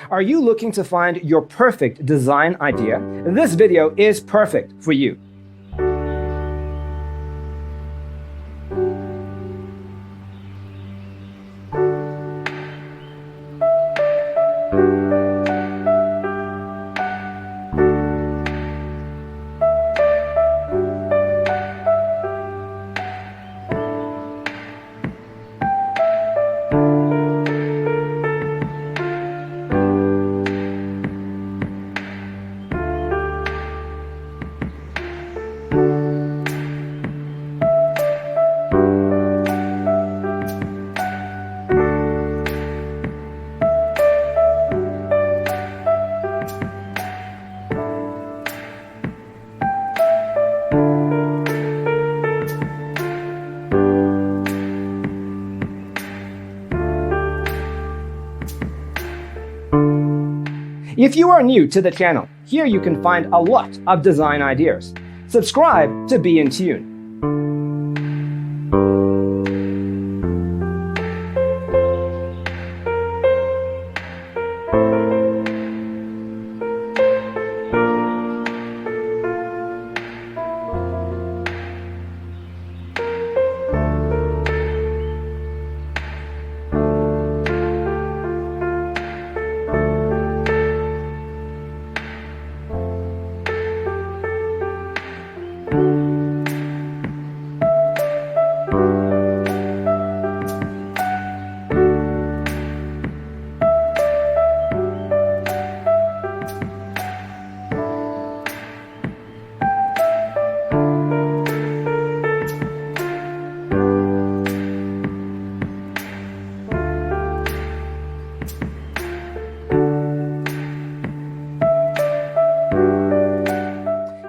Are you looking to find your perfect design idea? This video is perfect for you. If you are new to the channel, here you can find a lot of design ideas. Subscribe to be in tune.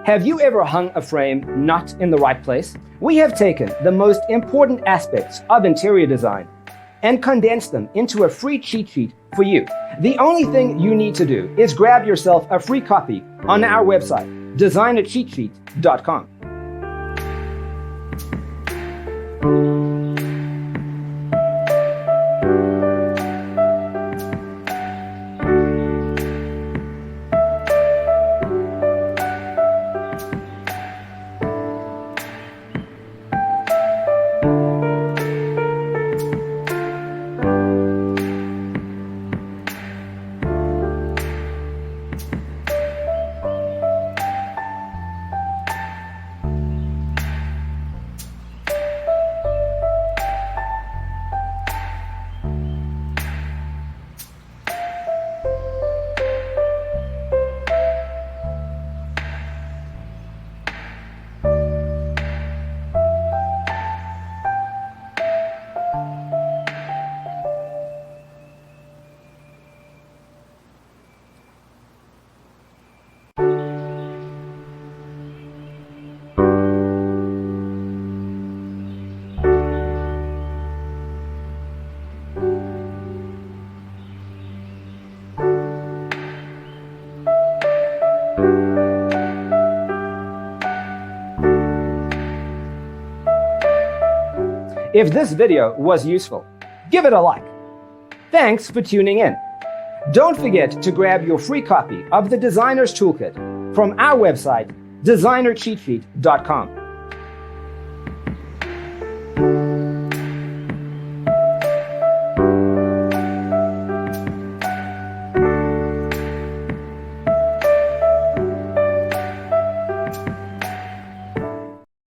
Have you ever hung a frame not in the right place? We have taken the most important aspects of interior design and condensed them into a free cheat sheet for you. The only thing you need to do is grab yourself a free copy on our website, designercheatsheet.com. If this video was useful, give it a like. Thanks for tuning in. Don't forget to grab your free copy of the Designer's Toolkit from our website, designercheatsheet.com.